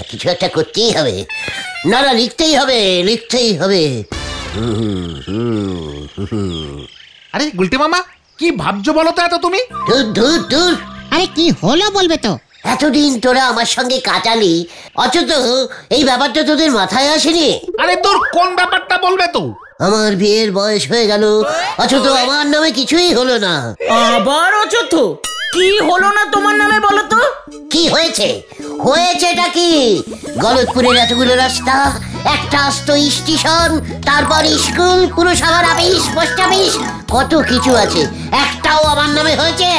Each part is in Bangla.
কিছু একটা করতেই হবে, না লিখতেই হবে। আরে গুলটে মামা, কি ভাবছো বলো তো এত তুমি? দূর। আরে কি হলো বলবে তো? এতদিন তোরা আমার সঙ্গে কাটালি, অথচ এই ব্যাপারটা তোদের মাথায় আসেনি। আরে তোর কোন ব্যাপারটা বলবে তো? আমার বিয়ের বয়স হয়ে গেল, অথচ আমার নামে কিছুই হলো না। আবার অচথ? কি হলো না তোমার নামে বলো তো? কি হয়েছেটা কি? গলতপুরের এতগুলো রাস্তা, একটা আস্ত স্টেশন, তারপর স্কুল, পুরসভার অফিস, পোস্ট অফিস, কত কিছু আছে, একটাও আমার নামে হয়েছে?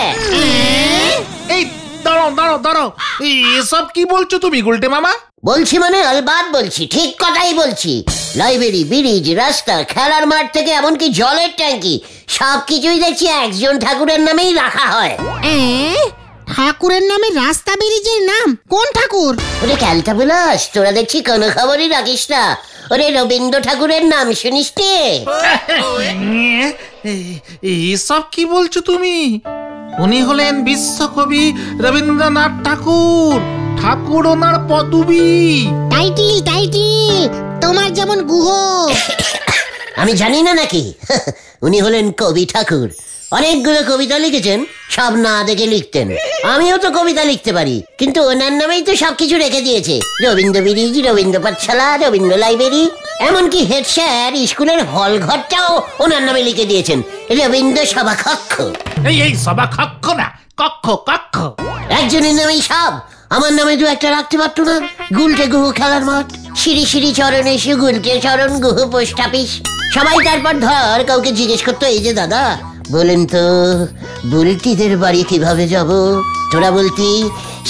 এই দাঁড়াও, এসব কি বলছো তুমি গুলটে মামা? বলছি মানে আলবাত বলছি, ঠিক কথাই বলছি। লাইব্রেরি, ব্রিজ, রাস্তা, খেলার মাঠ থেকে এমনকি জলের ট্যাঙ্কি, সবকিছুই দেখছি একজন ঠাকুরের নামেই রাখা হয়। ঠাকুরের নামে রাস্তা ব্রিজের নাম? কোন ঠাকুর? ওরে ক্যালটা বিলাস, তোরা দেখছি কোনো খবরই রাখিস না। ওরে রবীন্দ্র ঠাকুরের নাম শুনিস নি? এসব কি বলছো তুমি? উনি হলেন বিশ্বকবি রবীন্দ্রনাথ ঠাকুর। ঠাকুর ওনার পদবী। টাইটিল তোমার যেমন গুহ। আমি জানি না নাকি? উনি হলেন কবি ঠাকুর, অনেকগুলো কবিতা লিখেছেন, সব না দেখে লিখতেন। আমিও তো কবিতা লিখতে পারি, কিন্তু ওনার নামেই তো সবকিছু রেখে দিয়েছে। রবীন্দ্র ব্রিজ, রবীন্দ্র পাঠশালা, রবীন্দ্র লাইব্রেরি, এমনকি হেড স্যার স্কুলের হল ঘরটাও ওনার নামে লিখে দিয়েছেন রবীন্দ্র সভাকক্ষ। এই সভাকক্ষ না, কক্ষ। একজনের নামেই সব। আমার নামে দু একটা রাখতে পারতো না? গুলটে গুহ খেলার মাঠ, শ্রী চরণ এসে গুলটে চরণ গুহ পোস্ট অফিস। সবাই তারপর ধর কাউকে জিজ্ঞেস করতো, এই যে দাদা বলেন তো বুলটিদের বাড়ি কিভাবে যাব? তোরা বলতি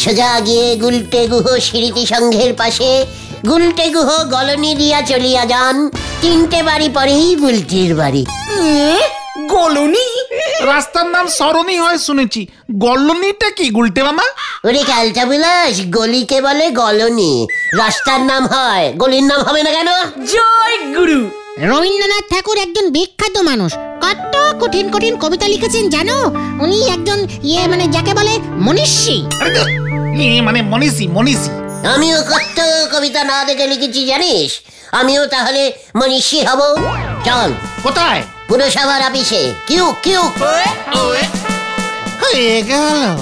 সোজা গিয়ে গুলটে গুহ স্মৃতি সংঘের পাশে গুলটে গুহ গলনি দিয়া চলিয়া যান, 3টে বাড়ি পরেই বুলটির বাড়ি। গলনি? রাস্তার নাম সরণি হয় শুনেছি, গলনিটা কি গুলটে মামা? ওরে ক্যালটা বিলাস, গলিকে বলে গলনি, রাস্তার নাম হয়, গলির নাম হবে না কেন? জয় গুরু। রবীন্দ্রনাথ ঠাকুর একজন বিখ্যাত মানুষ, কত কঠিন কবিতা লিখেছেন জানো? উনি একজন মানে যাকে বলে মনীষী। মানে মনীষী। আমিও কত কবিতা না দেখে লিখেছি জানিস? আমিও তাহলে মনীষী হব। চল। কোথায়? পুরসভার অফিসে। কিউ হয়ে গেল।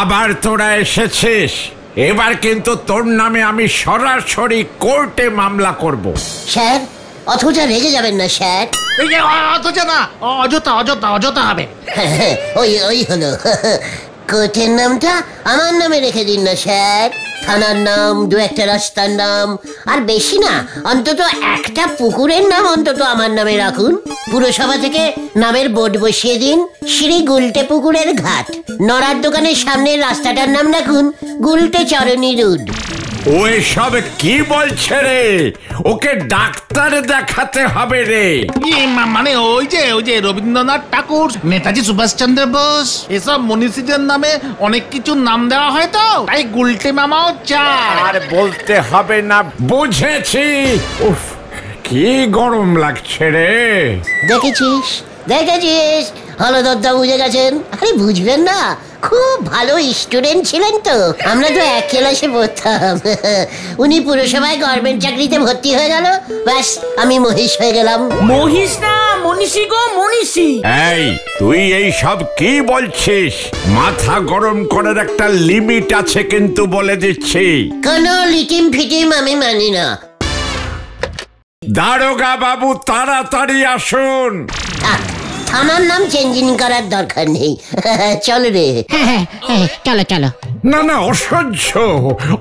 আবার তোরা এসেছিস, এবার কিন্তু তোর নামে আমি সরাসরি কোর্টে মামলা করব। স্যার, অথচ রেগে যাবেন না স্যার। অথচ না, অযথা হবে। ওই হলো। কোর্টের নামটা আমার নামে রেখে দিন না স্যার। থানার নাম, দু একটা রাস্তার নাম, আর বেশি না, অন্তত একটা পুকুরের নাম অন্তত আমার নামে রাখুন। পুরসভা থেকে নামের বোর্ড বসিয়ে দিন, শ্রী গুলটে পুকুরের ঘাট। নড়ার দোকানের সামনের রাস্তাটার নাম রাখুন গুলটে চরণী রোড। ও এসব কি বলছে রে? ওকে ডাক্তার দেখাতে হবে রে। মানে ওই যে রবীন্দ্রনাথ ঠাকুর, নেতাজি সুভাষচন্দ্র বোস, এসব মনীষীদের নামে অনেক কিছু নাম দেওয়া হয়, তো তাই গুলটে মামাও চায়। আর বলতে হবে না, বুঝেছি। উফ, কি গরম লাগছে রে। দেখেছিস হলদরদা বুঝে গেছেন। আরে বুঝবেন না, খুব ভালো স্টুডেন্ট ছিলেন তো, আমরা তো এক ক্লাসে পড়তাম। উনি পুরসভায় গভর্নমেন্ট চাকরিতে ভর্তি হয়ে গেল, ব্যাস আমি মহিষ হয়ে গেলাম। মহিষ না, মনীষী গো, মনীষী। এই তুই এই সব কি বলছিস? মাথা গরম করার একটা লিমিট আছে কিন্তু, বলে দিচ্ছি। কোনো লিটিম ফিটিম আমি মানি না। দারোগা বাবু তাড়াতাড়ি আসুন। থানার নাম চেঞ্জিং করার দরকার নেই। চল রে। চলো। না,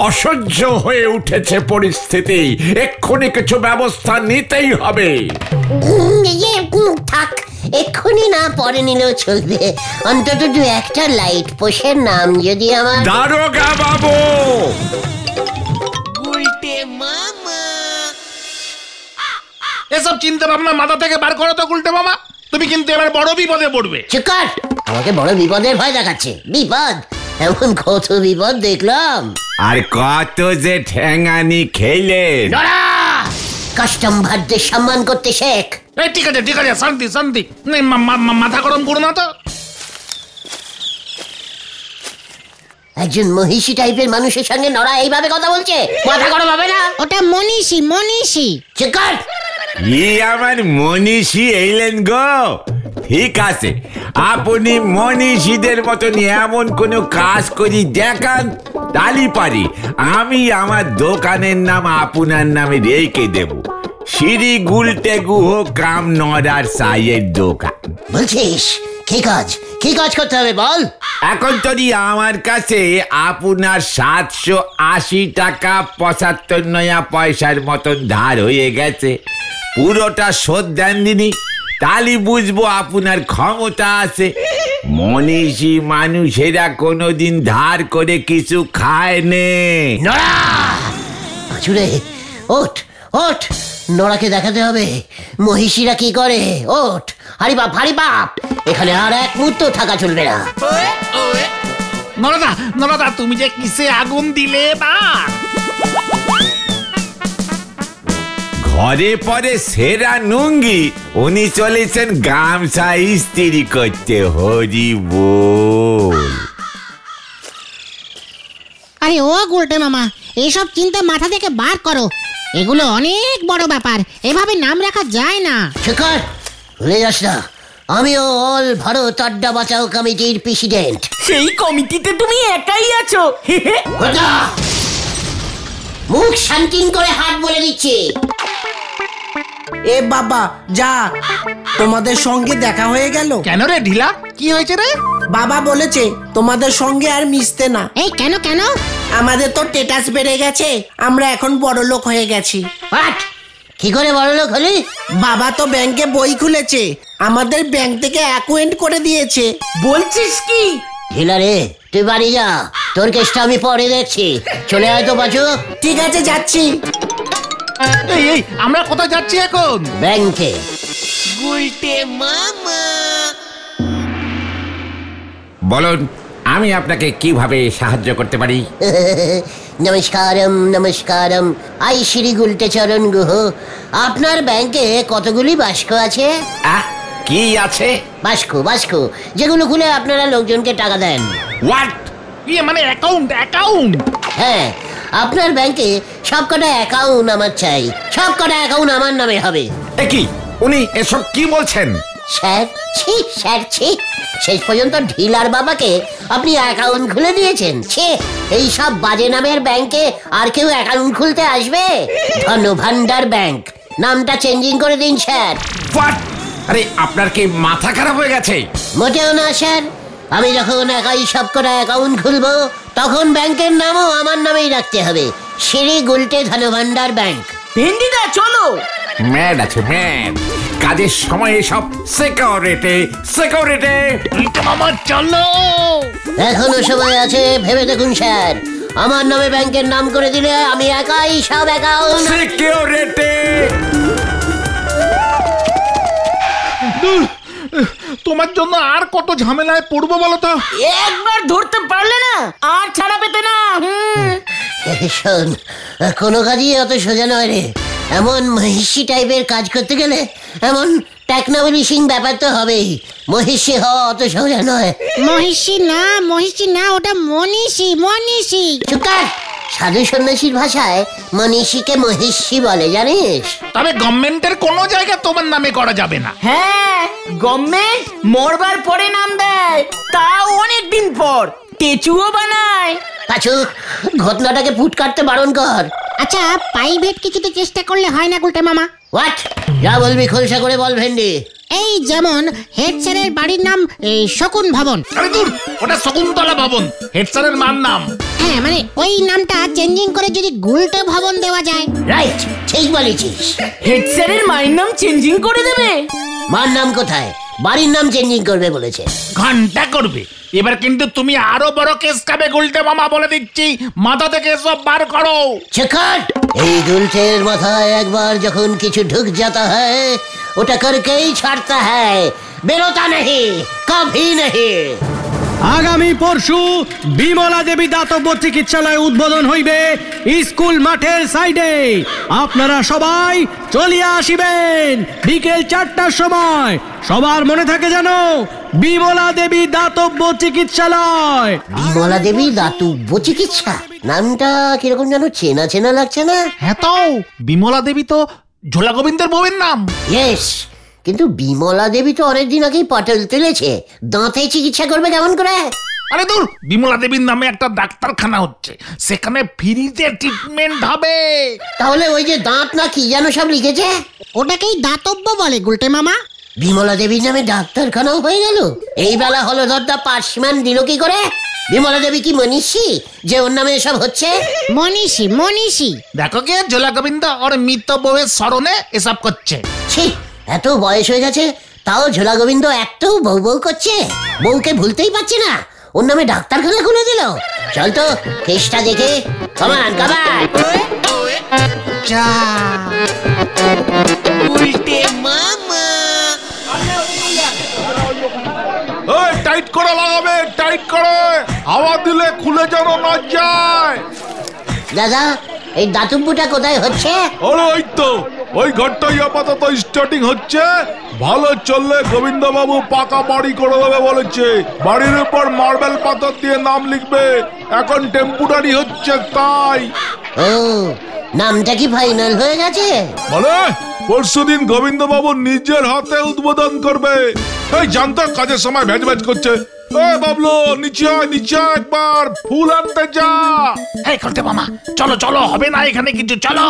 অসহ্য হয়ে উঠেছে পরিস্থিতি, এক্ষুনি কিছু ব্যবস্থা নিতেই হবে। থাক, এক্ষুনি না, পরে নিলেও চলবে। অন্তত দু একটা লাইট পোষের নাম যদি আমার। দারোগা বাবু! এসব চিন্তা ভাবনা মাথা থেকে বার করো তো গুলটে মামা, তুমি কিন্তু এবার বড় বিপদে পড়বে। চুপ কর, আমাকে বড় বিপদের ভয় দেখাচ্ছে। বিপদ? এমন কত বিপদ দেখলাম। আর কত যে ঠ্যাঙানি খেলে। কাস্টম ভারদের সম্মান করতে শেখ। এই ঠিক আছে শান্তি শান্তি, মাথা গরম করো না তো। একজন মহিষী টাইপের মানুষের সঙ্গে নড়া এইভাবে কথা বলছে, মাথা গরম হবে না? ওটা মনীষী। চুপ কর। আমার মনীষী এইলেন গো। ঠিক আছে, আপনি মনীষীদের মতন এমন কোনো কাজ করি দেখান, তালি পারি আমি আমার দোকানের নাম আপনার নামে রেখে দেব, শ্রী গুলটে গুহ কাম নড়ার সাইয়ের দোকান। বলছিস কি কাজ করতে হবে বল? এখন তরি আমার কাছে আপনার 780 টাকা 75 নয়া পয়সার মতন ধার হয়ে গেছে, পুরোটা শোধ দেন দিনি, তালি বুঝবো আপনার ক্ষমতা আছে। মনীষী মানুষেরা কোনোদিন ধার করে কিছু খায় নে। নড়া আচুরে ওঠ, নড়াকে দেখাতে হবে মহিষীরা কি করে। ওঠ, হারি বাপ, এখানে আর এক মুহূর্ত থাকা চলবে না। নরদা তুমি যে কিসে আগুন দিলে বা। ঘরে পরে সেরা নুঙ্গি, উনি চলেছেন গামছা ইস্ত্রি করতে। হরি বল। আরে ও গুলটে মামা, এইসব চিন্তা মাথা থেকে বার করো, এগুলো অনেক বড় ব্যাপার, এভাবে নাম রাখা যায় না। শেখর, ভুলে যাস না আমিও অল ভারত আড্ডা বাঁচাও কমিটির প্রেসিডেন্ট। সেই কমিটিতে তুমি একাই আছো। মুখ শান্তিন করে হাত বলে দিচ্ছি। এ বাবা যা, তোমাদের সঙ্গে দেখা হয়ে গেল। কেন রে ঢিলা, কি হয়েছে রে? বাবা বলেছে তোমাদের সঙ্গে আর মিশতে না। এই কেন? আমাদের তো স্ট্যাটাস বেড়ে গেছে, আমরা এখন বড় লোক হয়ে গেছি। কি করে বড় লোক হলি? বাবা তো ব্যাংকে বই খুলেছে, আমাদের ব্যাংক থেকে অ্যাকাউন্ট করে দিয়েছে। বলছিস কি? ঢিলা রে, তুই বাড়ি যা, তোর কেসটা আমি পরে দেখছি। চলে আয় তো বাচু। ঠিক আছে, যাচ্ছি। এই আমরা কোথায় যাচ্ছি এখন? ব্যাংকে। বলুন, আমি আপনাকে কিভাবে সাহায্য করতে পারি? নমস্কারম, আই শ্রী গুলটে চরণ গুহ। আপনার ব্যাংকে কতগুলি বাস্ক আছে? কি আছে? বাস্ক যেগুলো খুলে আপনারা লোকজনকে টাকা দেন। হোয়াট? মানে অ্যাকাউন্ট? হ্যাঁ, আপনার ব্যাংকে সবকটা অ্যাকাউন্ট আমার চাই, সবকটা অ্যাকাউন্ট আমার নামে হবে। কি উনি এসব কি বলছেন? স্যার ছি, শেষ পর্যন্ত ঢিলার বাবাকে আপনি অ্যাকাউন্ট খুলে দিয়েছেন। এই সব বাজে নামের ব্যাংকে আর কেউ অ্যাকাউন্ট খুলতে আসবে? ধনভান্ডার ব্যাংক নামটা চেঞ্জিং করে দিন স্যার। হোয়াট? আরে আপনার কি মাথা খারাপ হয়ে গেছে? মোটেও না স্যার, আমি যখন একাই সবকটা অ্যাকাউন্ট খুলবো তখন ব্যাংকের নামও আমার নামেই রাখতে হবে, শ্রী গুলটে ধনভান্ডার ব্যাংক। ভেন্ডিদা চলো। ম্যাড আছে ম্যাড, কাজের সময় সব সিকিউরিটি। মামা চলো, এখনো সময় আছে, ভেবে দেখুন স্যার। আমার নামে ব্যাংকের নাম করে দিলে আমি একাই সব অ্যাকাউন্ট। সিকিউরিটি। তোমার জন্য আর কত ঝামেলায় পড়বো বলো তো। একবার ধরতে পারলে না আর ছাড়া পেতে না। শোন, কোনো কাজই অত সোজা নয় রে। এমন মহিষী টাইপের কাজ করতে গেলে এমন টেকনোবলিশিং ব্যাপার তো হবেই। মহিষী হওয়া অত সোজা নয়। মহিষী না, ওটা মনীষী। চুকার, সাধু সন্ন্যাসীর ভাষায় মনীষীকে মহিষী বলে, জানিস? তবে গভর্নমেন্টের কোনো জায়গা তোমার নামে করা যাবে না। হ্যাঁ, গভর্নমেন্ট মরবার পরে নাম দেয়, তাও অনেকদিন পর। টেচুও বানায়। পাচু, ঘটনাটাকে ফুট কাটতে বারণ কর। আচ্ছা, প্রাইভেট কিছুতে চেষ্টা করলে হয় না গুলটে মামা? হোয়াট? যা বলবি খোলসা করে বল ভেন্ডি। এই যেমন হেড স্যারের বাড়ির নাম শকুন ভবন। আরে দূর, ওটা শকুন্তলা ভবন, হেড স্যারের মার নাম। হ্যাঁ, মানে ওই নামটা চেঞ্জিং করে যদি গুলটে ভবন দেওয়া যায়। রাইট, ঠিক বলেছিস। হেড স্যারের মায়ের নাম চেঞ্জিং করে দেবে? মার নাম কোথায়, বাড়ির নাম চেঞ্জিং করবে বলেছে। ঘন্টা করবে। এবার কিন্তু তুমি আরো বড় কেস খাবে গুলটে মামা, বলে দিচ্ছি। মাথা থেকে সব বার করো। শেখর, এই গুলটের মাথায় একবার যখন কিছু ঢুক जाता है ওটা করকেই ছাড়তা है, বেরোতা नहीं, कभी नहीं। আগামী পরশু বিমলা দেবী দাতব্য চিকিৎসালয় উদ্বোধন হইবে স্কুল মাঠের সাইডে। আপনারা সবাই চলিয়া আসিবেন বিকেল 4টার সময়। সবার মনে থাকে যেন বিমলা দেবী দাতব্য চিকিৎসালয়। বিমলা দেবী দাতব্য চিকিৎসা, নামটা কিরকম যেন চেনা চেনা লাগছে না? হ্যাঁ তো, বিমলা দেবী তো ঝোলা গোবিন্দের বউয়ের নাম। ইয়েস, কিন্তু বিমলা দেবী তো অনেকদিন আগেই পটল তুলেছে, দাঁতে চিকিৎসা করবে কেমন করে? আরে দূর, বিমলা দেবীর নামে একটা ডাক্তারখানা হচ্ছে, সেখানে ফ্রিতে ট্রিটমেন্ট হবে। তাহলে ওই যে দাঁত না কি যেন সব লিখেছে, ওটাকেই দাতব্য বলে গুলটে মামা। বিমলা দেবীর নামে ডাক্তারখানাও হয়ে গেল। এই বেলা হলো দরদা পার্সম্যান দিল কি করে? বিমলা দেবী কি মনীষী যে ওর নামে এসব হচ্ছে? মনীষী মনীষী। দেখো কে ঝোলা গোবিন্দ ওর মৃত বউয়ের স্মরণে এসব করছে। ছি, এত বয়স হয়ে গেছে তাও ঝোলা গোবিন্দ এত বউ বউ করছে। বউকে ভুলতেই পারছে না, ওর নামে ডাক্তারখানা খুলে দিল। চল তো কেসটা দেখে। কমান কমান। টাইট করে লাগাবে, টাইট করে, হাওয়া দিলে খুলে যেন না যায়। দাদা, এই দাতব্যটা কোথায় হচ্ছে? আরে ওই তো ওই ঘরটাই আপাতত স্টার্টিং হচ্ছে। ভালো চললে গোবিন্দ বাবু পাকা বাড়ি করে দেবে বলেছে। বাড়ির উপর মার্বেল পাথর দিয়ে নাম লিখবে, এখন টেম্পোরারি হচ্ছে তাই। ও, নামটা কি ফাইনাল হয়ে গেছে? মানে পরশুদিন গোবিন্দ বাবু নিজের হাতে উদ্বোধন করবে। এই জানতো কাজের সময় ভ্যাজ ভ্যাজ করছে। বাবলু নিচে আয়, নিচে আয়, একবার ফুল আনতে যা। এই করতে মামা, চলো চলো, হবে না এখানে কিছু, চলো।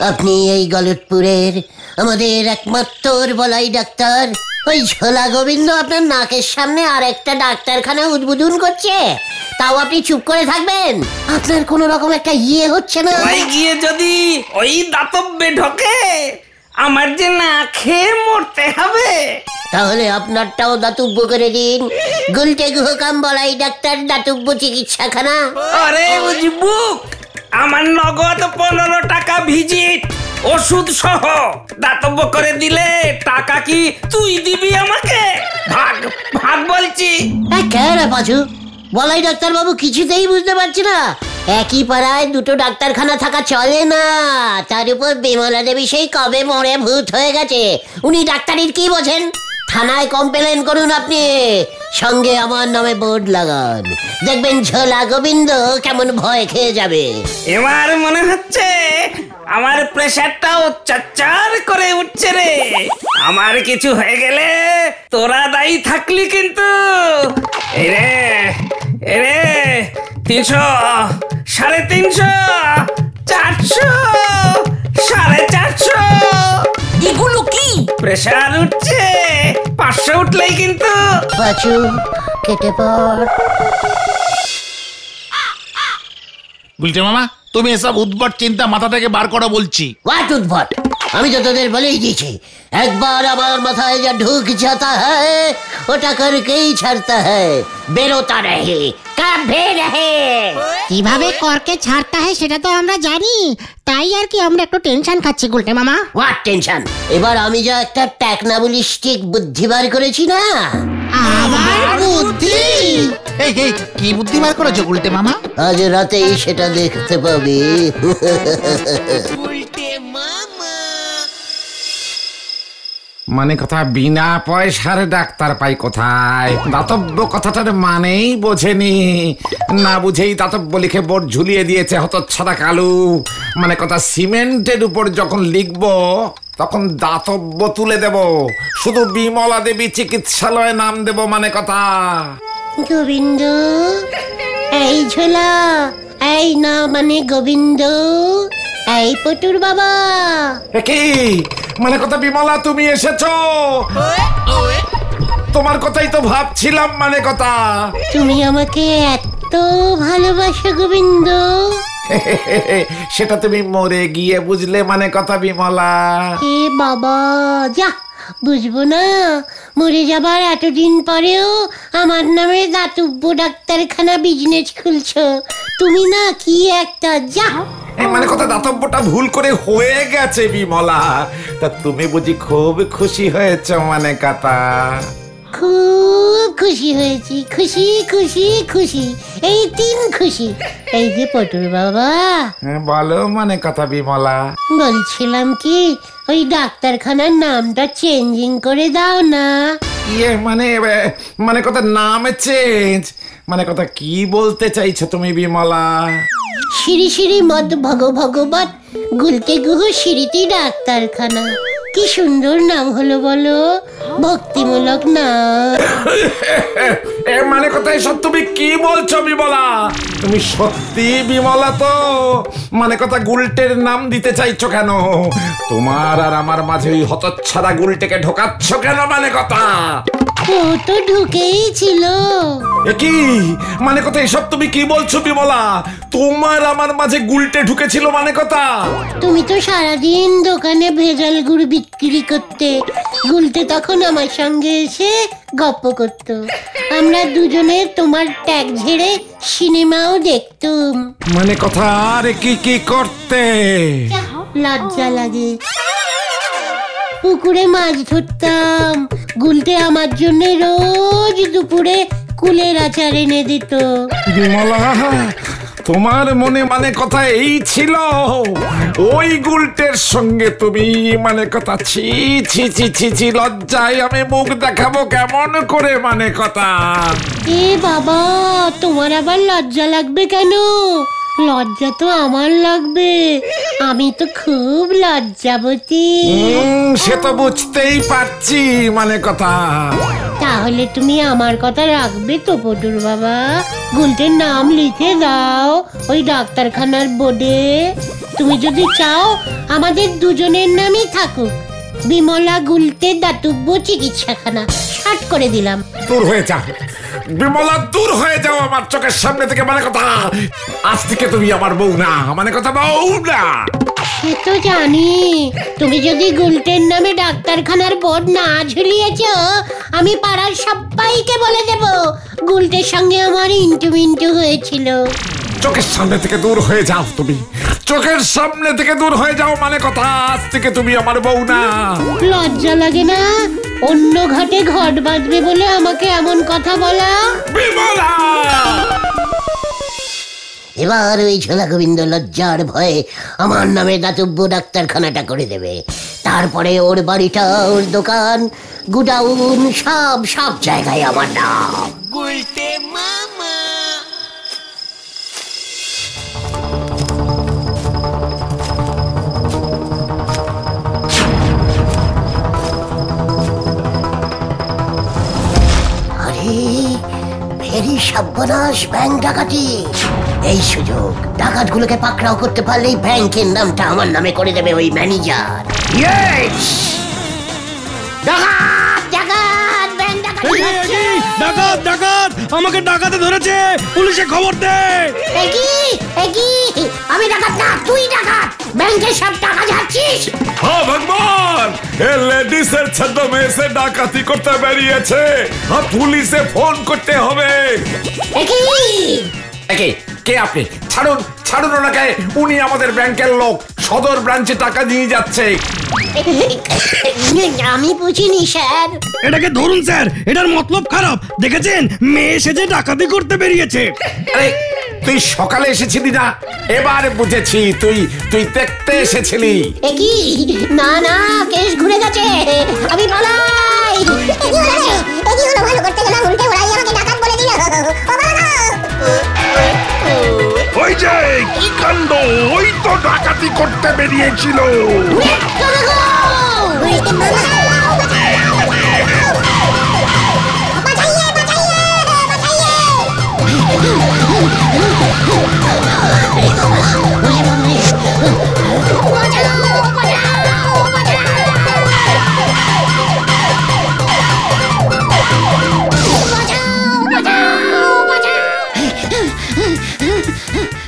আপনি এই গলতপুরের আমাদের একমাত্র বলাই ডাক্তার, ওই ঝোলা গোবিন্দ আপনার নাকের সামনে আরেকটা ডাক্তারখানা উদ্বোধন করছে, তাও আপনি চুপ করে থাকবেন? আপনার কোন রকম একটা হচ্ছে না? ওই গিয়ে যদি ওই দাতব্যে ঢোকে, আমার যে না খেয়ে মরতে হবে। তাহলে আপনারটাও দাতব্য করে দিন, গুলটে গুহকাম বলাই ডাক্তার দাতব্য চিকিৎসাখানা। আরে বুঝবুক, আমার নগদ 15 টাকা ভিজিট, ওষুধ সহ দাতব্য করে দিলে টাকা কি তুই দিবি আমাকে? ভাগ ভাগ বলছি। কেন পাচু, বলাই ডাক্তার বাবু কিছুতেই বুঝতে পারছি না, একই পাড়ায় দুটো ডাক্তারখানা থাকা চলে না। তার উপর বিমলা দেবী সেই কবে মরে ভূত হয়ে গেছে, উনি ডাক্তারির কি বোঝেন? থানায় কমপ্লেন করুন আপনি, সঙ্গে আমার নামে বোর্ড লাগান, দেখবেন ঝোলা গোবিন্দ কেমন ভয় খেয়ে যাবে। এবার মনে হচ্ছে আমার প্রেসারটাও চাচার করে উঠছে রে। আমার কিছু হয়ে গেলে তোরা দায়ী থাকলি কিন্তু। এরে এরে 300, 350, 400, 450। এগুলো কি? প্রেসার উঠছে, 500 উঠলেই কিন্তু। পাচু কেটে পড়। গুলটে মামা, তুমি এসব উদ্ভট চিন্তা মাথা থেকে বার করো বলছি। হোয়াট উদ্ভট? আমি তো তোদের বলেই দিয়েছি, একবার আমার মাথায় যা ঢুক जाता है ওটা করকেই ছাড়তা है, বেরোতা রহে কবে রহে। কিভাবে করকে ছাড়তে হয় সেটা তো আমরা জানি, তাই আর কি আমরা একটু টেনশন খাচ্ছি গুলটে মামা। What tension? এবার আমি যা একটা টেকনাবলিস্টিক বুদ্ধি বার করেছি না। আবার বুদ্ধি? এই কি বুদ্ধি বার করেছো গুলটে মামা? আজ রাতেই সেটা দেখতে পাবি। মানে কথা, বিনা পয়সার ডাক্তার পাই কোথায়? দাতব্য কথাটার মানেই বোঝেনি, না বুঝেই দাতব্য লিখে বোর্ড ঝুলিয়ে দিয়েছে হতচ্ছাড়া কালু। মানে কথা, সিমেন্টের উপর যখন লিখবো তখন দাতব্য তুলে দেব, শুধু বিমলা দেবী চিকিৎসালয়ে নাম দেব। মানে কথা, গোবিন্দ, এই ঝোলা, এই না মানে গোবিন্দ, এই পটুর বাবা। কি মানে কথা, বিমলা তুমি এসেছো? তোমার কথাই তো ভাবছিলাম। মানে কথা, তুমি আমাকে এত ভালোবাসো গোবিন্দ? সেটা তুমি মরে গিয়ে বুঝলে। মানে কথা বিমলা, এ বাবা, যা বুঝবো না? মরে যাবার এতদিন পরেও আমার নামে দাতব্য ডাক্তারখানা বিজনেস খুলছো তুমি না? কি একটা, যা। মানে কথা, দাতব্যটা ভুল করে হয়ে গেছে বিমলা, তা তুমি বুঝি খুব খুশি হয়েছ? মানে কথা, খুব খুশি হয়েছি, খুশি খুশি খুশি, এই 3 খুশি। এই যে পটুর বাবা, বলো মানে কথা বিমলা। বলছিলাম কি, ওই ডাক্তারখানার নামটা চেঞ্জিং করে দাও না। ইয়ে মানে কথা নামে চেঞ্জ, মানে কথা কি বলতে চাইছো তুমি বিমলা? শ্রী শ্রী মদ ভগবত গুলতে গুহ স্মৃতি ডাক্তারখানা, কি সুন্দর নাম হলো বলো, ভক্তিমূলক নাম। মানে কথা এসব তুমি কি বলছো বিমলা? তুমি সত্যি বিমলা তো? মানে কথা গুলটের নাম দিতে চাইছো কেন? তোমার আর আমার মাঝে ওই হতচ্ছাড়া গুলটেকে ঢোকাচ্ছ কেন? মানে কথা ও তো ঢুকেই ছিল। কি মানে কথা এসব তুমি কি বলছো বিমলা? তোমার আমার মাঝে গুলটে ঢুকেছিল মানে কথা? তুমি তো সারাদিন দোকানে ভেজাল গুড় বিক্রি করতে, গুলটে তখন আমার সঙ্গে এসে গপ্প করতো। আমরা দুজনে তোমার ট্যাগ ঝেড়ে সিনেমাও দেখতুম। মানে কথা আরে কি কি করতে? লজ্জা লাগে। পুকুরে মাছ ধরতাম, গুলটে আমার জন্য রোজ দুপুরে কুলের আচার এনে দিত। বিমলা, তোমার মনে মানে কথা এই ছিল? ওই গুলটের সঙ্গে তুমি মানে কথা? ছি ছি ছি ছি ছি, লজ্জায় আমি মুখ দেখাবো কেমন করে? মানে কথা এ বাবা, তোমার আবার লজ্জা লাগবে কেন? লজ্জা তো আমার লাগবে, আমি তো খুব লজ্জাবতী। সে তো বুঝতেই পারছি মানে কথা। তাহলে তুমি আমার কথা রাখবে তো পটুর বাবা? গুলটের নাম লিখে দাও ওই ডাক্তারখানার বোর্ডে। তুমি যদি চাও আমাদের দুজনের নামই থাকুক, বিমলা গুলটের দাতব্য চিকিৎসাখানা। শার্ট করে দিলাম। দূর হয়ে যাও বিমলা, দূর হয়ে যাও আমার চোখের সামনে থেকে। মানে কথা আজ থেকে তুমি আমার বউ না, মানে কথা বউ না। সে তো জানি, তুমি যদি গুলটের নামে ডাক্তারখানার বোর্ড না ঝুলিয়েছ, আমি পাড়ার সবাইকে বলে দেব গুলটের সঙ্গে আমার ইন্টু মিন্টু হয়েছিল। চোখের সামনে থেকে দূর হয়ে যাও তুমি, চোখের সামনে থেকে দূর হয়ে যাও। মানে কথা আজ থেকে তুমি আমার বউ না। লজ্জা লাগে না অন্য ঘাটে ঘট বাঁধবে বলে আমাকে এমন কথা বলা? বিমলা, এবার ওই ঝোলা গোবিন্দ লজ্জার ভয়ে আমার নামে দাতব্য ডাক্তারখানাটা করে দেবে। তারপরে ওর বাড়িটা, ওর দোকান, গুডাউন, সব সব জায়গায় আমার নাম। ভেরি সর্বনাশ, ব্যাংক ডাকাতি। এই সুযোগ, ডাকাতগুলোকে পাকড়াও করতে পারলেই ব্যাংকের নামটা আমার নামে করে দেবে ওই ম্যানেজার। ডাকাত ডাকাত, আমাকে ডাকাতে ধরেছে, পুলিশে খবর দে। আমি ডাকাত না, তুই ডাকাত। ব্যাংকের সব টাকা যাচ্ছিস। হ্যাঁ ভগবান, এ লেডিসের ছদ্মে এসে ডাকাতি করতে বেরিয়েছে, আর পুলিশে ফোন করতে হবে। কে আপনি? ছাড়ুন ছাড়ুন ওনাকে, উনি আমাদের ব্যাংকের লোক, সদর ব্রাঞ্চে টাকা দিয়ে যাচ্ছে। আমি বুঝিনি স্যার। এটাকে ধরুন স্যার, এটার মতলব খারাপ। দেখেছেন, মেয়ে সেজে ডাকাতি করতে বেরিয়েছে। আরে তুই সকালে এসেছিলি না? এবার বুঝেছি, তুই তুই দেখতে এসেছিলি। কি না না, কেস ঘুরে গেছে, আমি পালাই। ভালো করতে গেলাম, উল্টে ওরাই আমাকে ডাকাত বলে দিল। ওই যে কি কাণ্ড, ওই তো ডাকাতি করতে বেরিয়েছিল।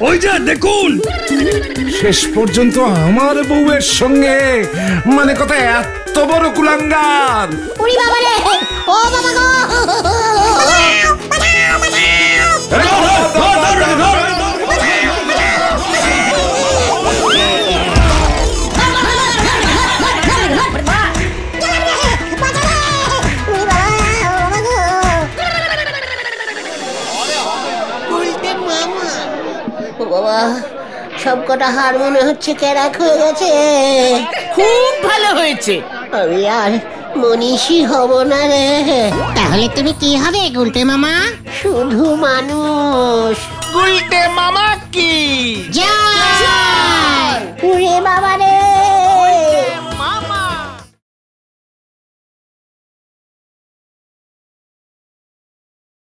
ওই যে দেখুন, শেষ পর্যন্ত আমার বউয়ের সঙ্গে মানে কথা এত বড় কুলাঙ্গার। ওরে বাবা রে, ও বাবা গো। সব কটা হার মনে হচ্ছে ক্যারাক হয়ে গেছে। খুব ভালো হয়েছে। আমি আর মনীষী হব না রে, তাহলে তুমি কি হবে গুলটে মামা? শুধু মানুষ। গুলটে মামা কি